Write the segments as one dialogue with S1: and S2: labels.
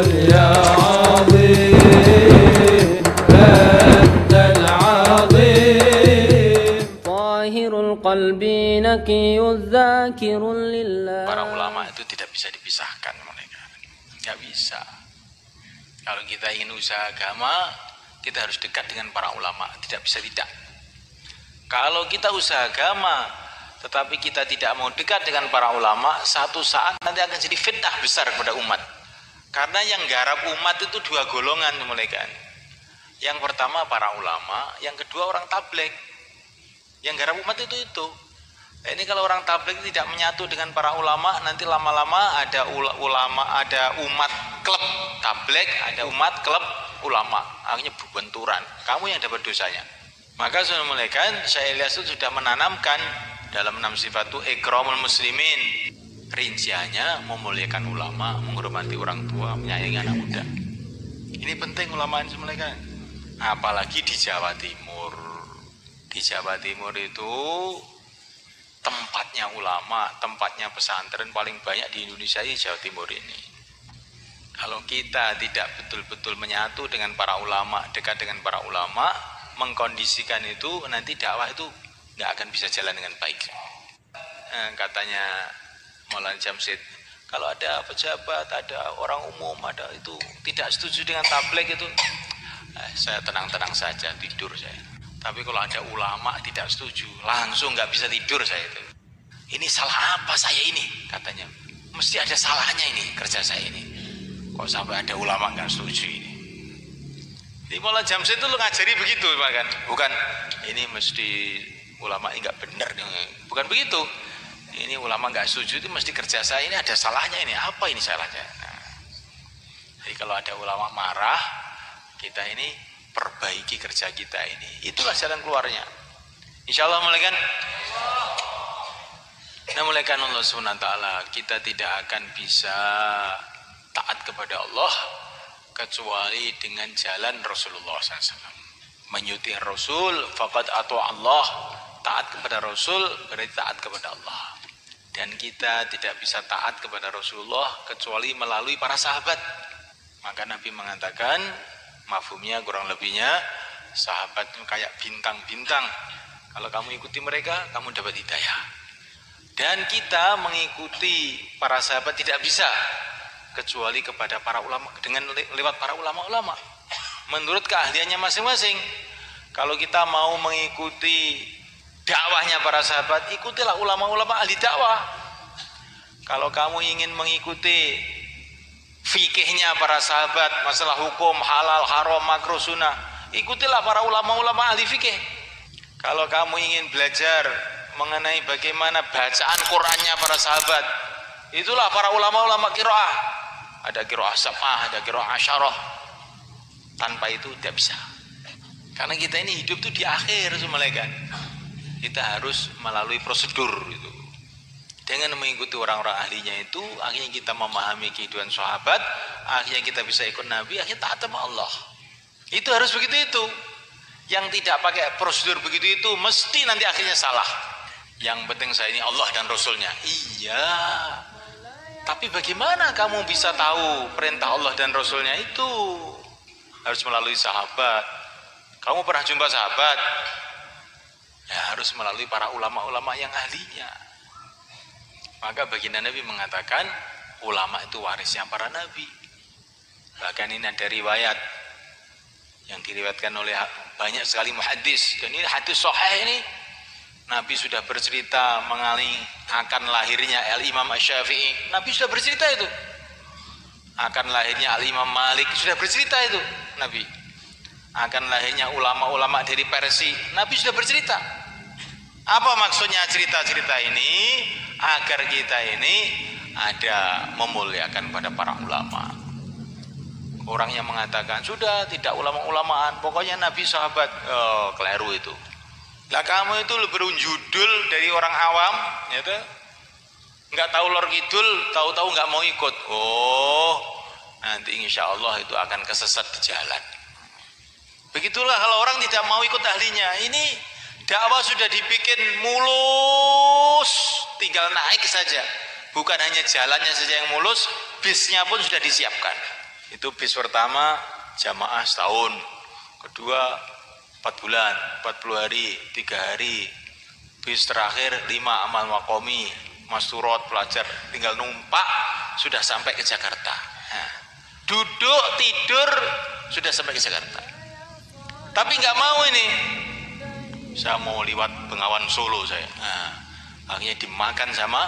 S1: يا عظيم أنت العظيم طاهر القلب نقي الذاكر لله.
S2: Para ulama itu tidak bisa dipisahkan mereka, nggak bisa. Kalau kita ingin usaha agama, kita harus dekat dengan para ulama, tidak bisa tidak. Kalau kita usaha agama tetapi kita tidak mau dekat dengan para ulama, satu saat nanti akan jadi fitnah besar kepada umat. Karena yang garap umat itu dua golongan mereka. Yang pertama para ulama, yang kedua orang tabligh. Yang garap umat itu. Nah, ini kalau orang tabligh tidak menyatu dengan para ulama, nanti lama-lama ada umat klub tabligh, ada umat klub ulama. Akhirnya berbenturan. Kamu yang dapat dosanya. Maka sudah mulaikan saya lihat itu sudah menanamkan dalam 6 sifat itu ikramul muslimin. Rinciannya memuliakan ulama, menghormati orang tua, menyayangi anak muda. Ini penting ulama ini mulaikan. Apalagi di Jawa Timur. Di Jawa Timur itu tempatnya ulama, tempatnya pesantren paling banyak di Indonesia di Jawa Timur ini. Kalau kita tidak betul-betul menyatu dengan para ulama, dekat dengan para ulama, mengkondisikan itu, nanti dakwah itu nggak akan bisa jalan dengan baik. Katanya Maulana Jamsid, kalau ada pejabat, ada orang umum, ada itu tidak setuju dengan tabligh itu, saya tenang-tenang saja, tidur saya. Tapi kalau ada ulama tidak setuju, langsung nggak bisa tidur saya itu. Ini salah apa saya ini? Katanya, mesti ada salahnya ini kerja saya ini. Kok sampai ada ulama nggak setuju ini? Di Maulana Jamsid itu lu ngajari begitu, bahkan bukan ini mesti ulama ini nggak benar, bukan begitu. Ini ulama nggak setuju itu mesti kerja saya ini ada salahnya ini, apa ini salahnya? Nah, jadi kalau ada ulama marah, kita ini perbaiki kerja kita ini, itulah jalan keluarnya. Insya Allah mulaikan. Nah mulaikan Allah SWT, kita tidak akan bisa taat kepada Allah kecuali dengan jalan Rasulullah SAW. Menyuti Rasul, faqad atu Allah. Taat kepada Rasul berarti taat kepada Allah. Dan kita tidak bisa taat kepada Rasulullah kecuali melalui para sahabat. Maka Nabi mengatakan, mafhumnya kurang lebihnya, sahabat kayak bintang-bintang. Kalau kamu ikuti mereka, kamu dapat hidayah. Dan kita mengikuti para sahabat tidak bisa kecuali kepada para ulama, dengan lewat para ulama-ulama menurut keahliannya masing-masing. Kalau kita mau mengikuti dakwahnya para sahabat, ikutilah ulama-ulama ahli dakwah. Kalau kamu ingin mengikuti fikihnya para sahabat, masalah hukum halal, haram, makruh, sunnah, ikutilah para ulama-ulama ahli fikih. Kalau kamu ingin belajar mengenai bagaimana bacaan Qur'annya para sahabat, itulah para ulama-ulama qiraah. Ada qiraah sab'ah, ada qiraah asyarah. Tanpa itu tidak bisa. Karena kita ini hidup itu di akhir semalekan. Kita harus melalui prosedur itu. Dengan mengikuti orang-orang ahlinya itu, akhirnya kita memahami kehidupan sahabat, akhirnya kita bisa ikut Nabi, akhirnya taat sama Allah. Itu harus begitu itu. Yang tidak pakai prosedur begitu itu, mesti nanti akhirnya salah. Yang penting saya ini Allah dan Rasulnya. Iya. Tapi bagaimana kamu bisa tahu perintah Allah dan Rasulnya itu? Harus melalui sahabat. Kamu pernah jumpa sahabat? Ya harus melalui para ulama-ulama yang ahlinya. Maka baginda Nabi mengatakan, ulama itu warisnya para nabi. Bahkan ini ada riwayat yang diriwayatkan oleh banyak sekali muhaddis. Dan ini hadis sahih ini. Nabi sudah bercerita mengenai akan lahirnya Al-Imam Asy-Syafi'i. Nabi sudah bercerita itu. Akan lahirnya Al-Imam Malik, sudah bercerita itu Nabi. Akan lahirnya ulama-ulama dari Persia, Nabi sudah bercerita. Apa maksudnya cerita-cerita ini? Agar kita ini ada memuliakan pada para ulama. Orang yang mengatakan sudah tidak ulama-ulamaan, pokoknya Nabi sahabat, keliru itu. Lah kamu itu lebih judul dari orang awam, ya tuh, nggak tahu lor kidul, tahu-tahu nggak mau ikut. Oh, nanti insya Allah itu akan kesesat di jalan. Begitulah kalau orang tidak mau ikut ahlinya. Ini dakwah sudah dibikin mulus, tinggal naik saja. Bukan hanya jalannya saja yang mulus, bisnya pun sudah disiapkan. Itu bis pertama jamaah setahun, kedua 4 bulan, 40 hari, 3 hari. Bis terakhir 5 amal makomi, masturot, pelajar, tinggal numpak sudah sampai ke Jakarta. Nah, duduk tidur sudah sampai ke Jakarta. Tapi nggak mau ini. Saya mau lewat Bengawan Solo saya. Nah, akhirnya dimakan sama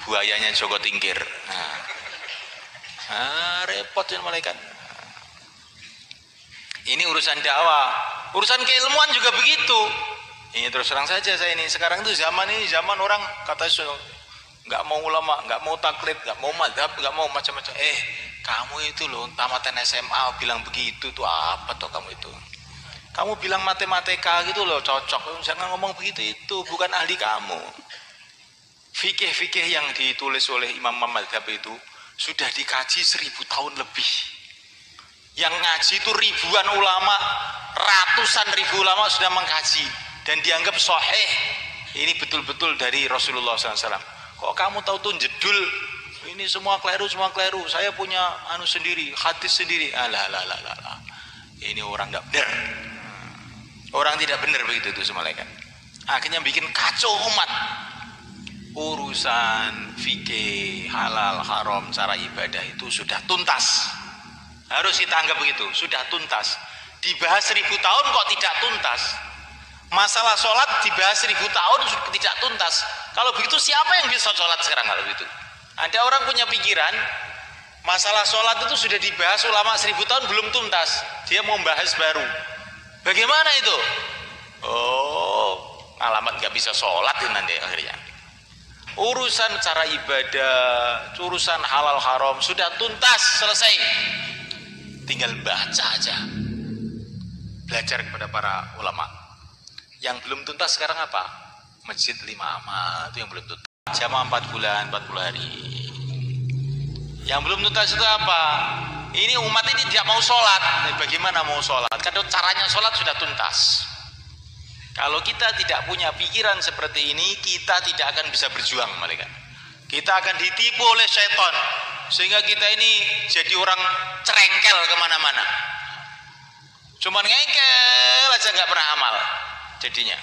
S2: buayanya Joko Tingkir. Repot ya malaikat. Ini urusan dakwah, urusan keilmuan juga begitu. Ini terus terang saja saya ini. Sekarang itu zaman orang kata nggak mau ulama, nggak mau taklid, nggak mau madhab, nggak mau macam-macam. Kamu itu loh tamatan SMA bilang begitu tuh apa toh kamu itu? Kamu bilang matematika gitu loh cocok, jangan ngomong begitu, itu bukan ahli kamu. Fikih-fikih yang ditulis oleh Imam Madhab itu sudah dikaji 1000 tahun lebih. Yang ngaji itu ribuan ulama, ratusan ribu ulama sudah mengkaji dan dianggap sahih. Ini betul-betul dari Rasulullah SAW. Kok kamu tahu tuh jedul ini semua keliru, saya punya sendiri, hadis sendiri. Alah. Ini orang nggak benar. Orang tidak benar begitu itu malaikat. Akhirnya bikin kacau umat. Urusan fikih, halal, haram, cara ibadah itu sudah tuntas. Harus kita anggap begitu, sudah tuntas. Dibahas 1000 tahun kok tidak tuntas. Masalah sholat dibahas 1000 tahun tidak tuntas. Kalau begitu siapa yang bisa sholat sekarang kalau begitu? Ada orang punya pikiran masalah sholat itu sudah dibahas ulama 1000 tahun belum tuntas. Dia mau bahas baru. Bagaimana itu? Alamat nggak bisa sholat ini nanti akhirnya. Urusan cara ibadah, urusan halal haram sudah tuntas, selesai. Tinggal baca aja. Belajar kepada para ulama. Yang belum tuntas sekarang apa? Masjid 5 amal itu yang belum tuntas. Jamaah 4 bulan, 40 hari. Yang belum tuntas itu apa? Ini umat ini tidak mau sholat. Bagaimana mau sholat? Kadang caranya sholat sudah tuntas. Kalau kita tidak punya pikiran seperti ini, kita tidak akan bisa berjuang malaikat. Kita akan ditipu oleh setan, sehingga kita ini jadi orang cerengkel kemana-mana. Cuman ngengkel aja nggak pernah amal. Jadinya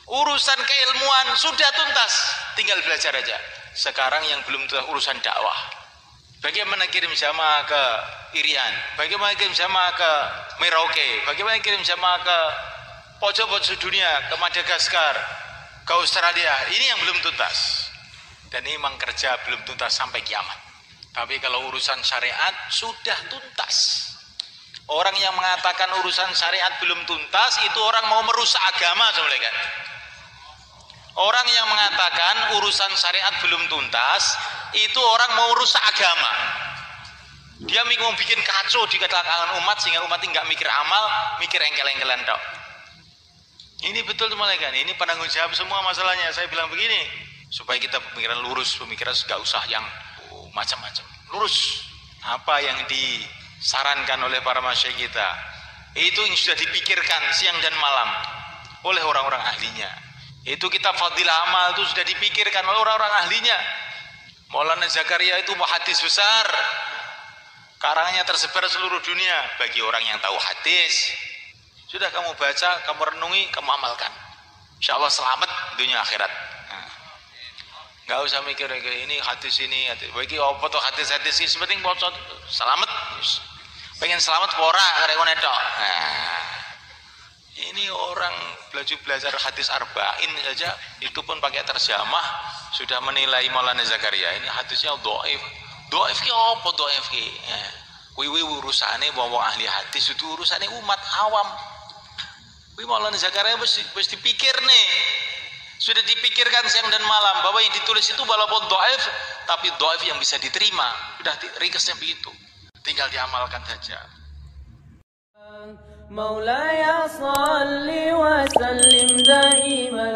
S2: urusan keilmuan sudah tuntas, tinggal belajar aja. Sekarang yang belum tuntas urusan dakwah. Bagaimana kirim jamaah ke Irian, bagaimana kirim jamaah ke Merauke, bagaimana kirim jamaah ke pojok-pojok dunia, ke Madagaskar, ke Australia. Ini yang belum tuntas. Dan ini memang kerja belum tuntas sampai kiamat. Tapi kalau urusan syariat sudah tuntas. Orang yang mengatakan urusan syariat belum tuntas itu orang mau merusak agama, saudara. Orang yang mengatakan urusan syariat belum tuntas itu orang mau rusak agama. Dia mau bikin kacau di kalangan umat sehingga umat ini nggak mikir amal, mikir engkel-engkelan tok. Ini betul teman teman, ini penanggung jawab semua masalahnya. Saya bilang begini, supaya kita pemikiran lurus, pemikiran nggak usah yang macam-macam. Lurus. Apa yang disarankan oleh para masyayikh kita, itu yang sudah dipikirkan siang dan malam oleh orang-orang ahlinya. Itu kitab Fadilah Amal itu sudah dipikirkan oleh orang-orang ahlinya. Maulana Zakaria itu muhaddis besar, karangannya tersebar seluruh dunia. Bagi orang yang tahu hadis, sudah kamu baca, kamu renungi, kamu amalkan, insya Allah selamat dunia akhirat. Nggak usah mikir ini hadis ini, bagi apa tuh hadis-hadis ini, sepenting bocot selamat. Pengen selamat pora karena netok. Ini orang belajar hadis arba'in saja, itu pun pakai terjemah sudah menilai Maulana Zakaria ini hadisnya dhaif. Dhaif ki apa dhaif ki? Kuwi urusane wong ahli hadis, itu urusane umat awam. Kuwi Maulana Zakaria mesti dipikir nih. Sudah dipikirkan siang dan malam bahwa yang ditulis itu walaupun dhaif, tapi dhaif yang bisa diterima. Sudah ringkasnya begitu. Tinggal diamalkan saja.
S1: مولاي صل وسلم دائما